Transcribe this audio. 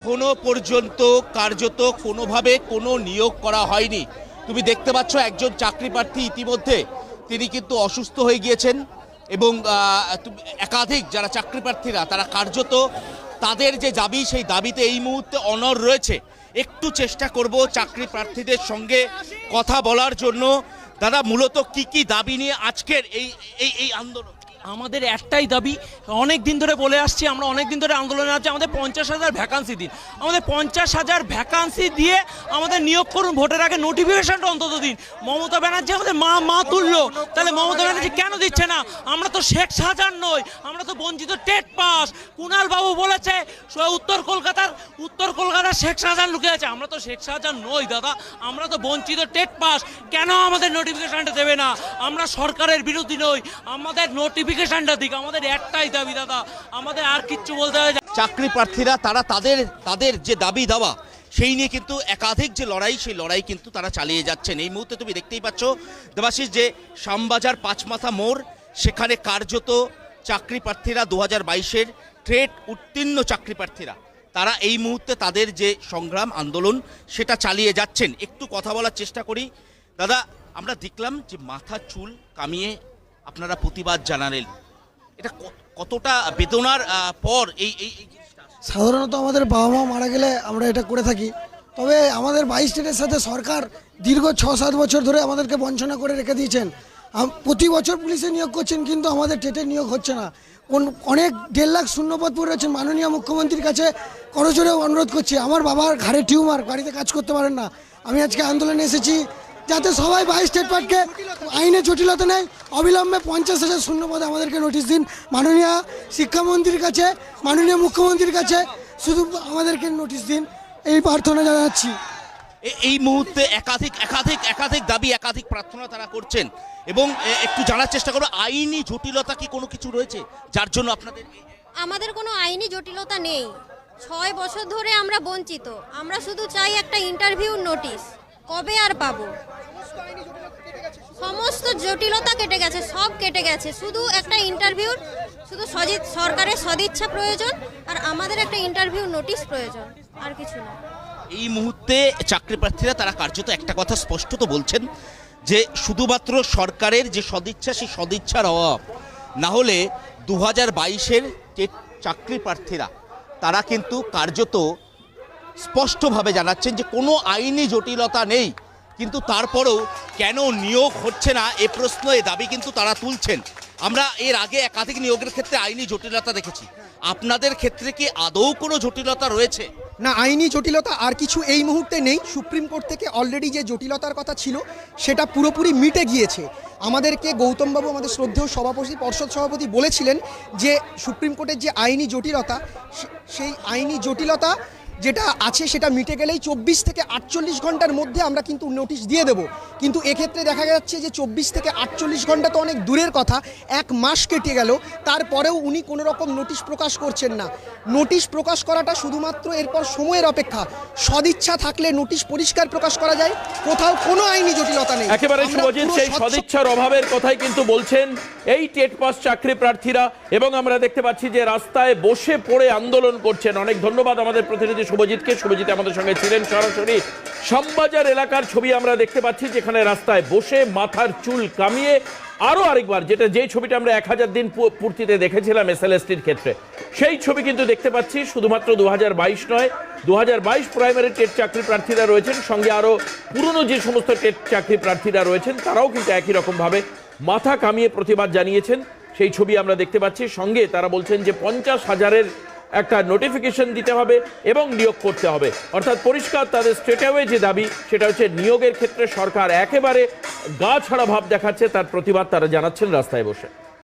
এখনো পর্যন্ত কার্যত কোনোভাবে কোনো নিয়োগ করা হয়নি। তুমি দেখতে পাচ্ছ একজন চাকরি প্রার্থী ইতিমধ্যে তিনি কিন্তু অসুস্থ হয়ে গিয়েছেন এবং একাধিক যারা চাকরি প্রার্থীরা তারা কার্যত তাদের যে দাবি সেই দাবিতে এই মুহূর্তে অনড় রয়েছে। একটু চেষ্টা করব চাকরি প্রার্থীদের সঙ্গে কথা বলার জন্য। দাদা, মূলত কি কি দাবি নিয়ে আজকের এই আন্দোলন? আমাদের একটাই দাবি, অনেক দিন ধরে বলে আসছি, আমরা অনেক দিন ধরে আন্দোলনে আছি, আমাদের 50,000 ভ্যাকান্সি দিন। আমাদের 50,000 ভ্যাকান্সি দিয়ে আমাদের নিয়োগ করুন, ভোটের আগে নোটিফিকেশনটা অন্তত দিন। মমতা ব্যানার্জি আমাদের মা তুললো, তাহলে মমতা ব্যানার্জি কেন দিচ্ছে না? আমরা তো শেখ শাহজাহান নই, আমরা তো বঞ্চিত টেট পাস। কুণাল বাবু বলেছে উত্তর কলকাতার শেখ শাহজাহান লুকিয়ে আছে। আমরা তো শেখ শাহজাহান নই দাদা, আমরা তো বঞ্চিত টেট পাস। কেন আমাদের নোটিফিকেশনটা দেবে না? আমরা সরকারের বিরোধী নই, আমাদের নোটিফিকেশনটা দিক, আমাদের একটাই দাবি দাদা, আমাদের আর কিচ্ছু বলতে হবে। চাকরি প্রার্থীরা তারা তাদের যে দাবি দাওয়া সেই নিয়ে কিন্তু একাধিক যে লড়াই, সেই লড়াই কিন্তু তারা চালিয়ে যাচ্ছেন। এই মুহূর্তে তুমি দেখতেই পাচ্ছ দেবাশিস যে শ্যামবাজার পাঁচমাথা মোড়, সেখানে কার্যত চাকরি প্রার্থীরা 2022-এর ট্রেড উত্তীর্ণ চাকরি প্রার্থীরা তারা এই মুহূর্তে তাদের যে সংগ্রাম আন্দোলন সেটা চালিয়ে যাচ্ছেন। একটু কথা বলার চেষ্টা করি। দাদা, আমরা দেখলাম যে মাথা চুল কামিয়ে আপনারা প্রতিবাদ জানালেন, এটা কতটা বেদনার পর এই সাধারণত আমাদের বাবা মা মারা গেলে আমরা এটা করে থাকি, তবে আমাদের 22 স্টেটের সাথে সরকার দীর্ঘ 6-7 বছর ধরে আমাদেরকে বঞ্চনা করে রেখে দিয়েছেন। প্রতি বছর পুলিশে নিয়োগ করছেন, কিন্তু আমাদের টেটে নিয়োগ হচ্ছে না। অনেক 1.5 লাখ শূন্যপদ পড়ে রয়েছেন। মাননীয় মুখ্যমন্ত্রীর কাছে করজোরে অনুরোধ করছি, আমার বাবার ঘাড়ে টিউমার, বাড়িতে কাজ করতে পারেন না। আমি আজকে আন্দোলনে এসেছি যাতে সবাই 22 স্টেট পার্টকে আইনে জটিলতা নেই, অবিলম্বে 50,000 শূন্যপদে আমাদেরকে নোটিশ দিন। মাননীয় শিক্ষামন্ত্রীর কাছে, মাননীয় মুখ্যমন্ত্রীর কাছে শুধু আমাদেরকে নোটিশ দিন, এই প্রার্থনা জানাচ্ছি। এই মুহূর্তে একাধিক দাবি, একাধিক প্রার্থনা তারা করছেন এবং একটু জানার চেষ্টা করবো আইনি জটিলতা কি কোনো কিছু রয়েছে যার জন্য আপনাদের? আমাদের কোনো আইনি জটিলতা নেই, 6 বছর ধরে আমরা বঞ্চিত। আমরা শুধু চাই একটা ইন্টারভিউ নোটিশ, কবে আর পাবো? সমস্ত জটিলতা কেটে গেছে, সব কেটে গেছে, শুধু একটা ইন্টারভিউ, শুধু সরকারের সদিচ্ছা প্রয়োজন আর আমাদের একটা ইন্টারভিউ নোটিশ প্রয়োজন, আর কিছু না। এই মুহূর্তে চাকরি প্রার্থীরা তারা কার্যত একটা কথা স্পষ্টত বলছেন যে শুধুমাত্র সরকারের যে সদিচ্ছা, সেই সদিচ্ছার অভাব না হলে 2022-এর যে চাকরি প্রার্থীরা তারা কিন্তু কার্যত স্পষ্টভাবে জানাচ্ছেন যে কোনো আইনি জটিলতা নেই, কিন্তু তারপরেও কেন নিয়োগ হচ্ছে না এ প্রশ্ন, এ দাবি কিন্তু তারা তুলছেন। আমরা এর আগে একাধিক নিয়োগের ক্ষেত্রে আইনি জটিলতা দেখেছি, আপনাদের ক্ষেত্রে কি আদৌ কোনো জটিলতা রয়েছে? না, আইনি জটিলতা আর কিছু এই মুহূর্তে নেই। সুপ্রিম কোর্ট থেকে অলরেডি যে জটিলতার কথা ছিল সেটা পুরোপুরি মিটে গিয়েছে। আমাদেরকে গৌতমবাবু, আমাদের শ্রদ্ধেয় পর্ষদ সভাপতি বলেছিলেন যে সুপ্রিম কোর্টের যে আইনি জটিলতা, সেই আইনি জটিলতা যেটা আছে সেটা মিটে গেলেই 24 থেকে 48 ঘন্টার মধ্যে আমরা কিন্তু নোটিশ দিয়ে দেব। কিন্তু এক্ষেত্রে দেখা যাচ্ছে যে 24 থেকে 48 ঘন্টা তো অনেক দূরের কথা, 1 মাস কেটে গেল, তারপরেও উনি কোনো রকম নোটিশ প্রকাশ করছেন না। নোটিশ প্রকাশ করাটা শুধুমাত্র এরপর সময়ের অপেক্ষা। সদিচ্ছা থাকলে নোটিশ পরিষ্কার প্রকাশ করা যায়, কোথাও কোনো আইনি জটিলতা নেই। একেবারে শুভজিৎ, সেই সদিচ্ছার অভাবের কথাই কিন্তু বলছেন এই টেট পাস চাকরি প্রার্থীরা, এবং আমরা দেখতে পাচ্ছি যে রাস্তায় বসে পড়ে আন্দোলন করছেন। অনেক ধন্যবাদ আমাদের প্রতিনিধি শুভজিৎকে। শুভজিৎ আমাদের সঙ্গে ছিলেন সরাসরি। শ্যামবাজার এলাকার ছবি আমরা দেখতে পাচ্ছি, যেখানে রাস্তায় বসে মাথার চুল কামিয়ে আরো আরেকবার, যে ছবিটা আমরা 1000 দিন পূর্তিতে দেখেছিলাম এসএলএসটির ক্ষেত্রে, সেই ছবি কিন্তু দেখতে পাচ্ছি। শুধুমাত্র 2022 নয়, 2022 প্রাইমারি টেট চাকরি প্রার্থীরা রয়েছেন, সঙ্গে আরো পুরনো যে সমস্ত টেট চাকরি প্রার্থীরা রয়েছেন তারাও কিন্তু একই রকম ভাবে মাথা কামিয়ে প্রতিবাদ জানিয়েছেন। সেই ছবি আমরা দেখতে পাচ্ছি। সঙ্গে তারা বলছেন যে 50,000-এর একটা নোটিফিকেশন দিতে হবে এবং নিয়োগ করতে হবে। অর্থাৎ পরিষ্কার তাদের স্ট্রেটঅ্যাওয়ে যে দাবি সেটা হচ্ছে নিয়োগের ক্ষেত্রে সরকার একেবারে গা ছাড়া ভাব দেখাচ্ছে, তার প্রতিবাদ তারা জানাচ্ছেন রাস্তায় বসে।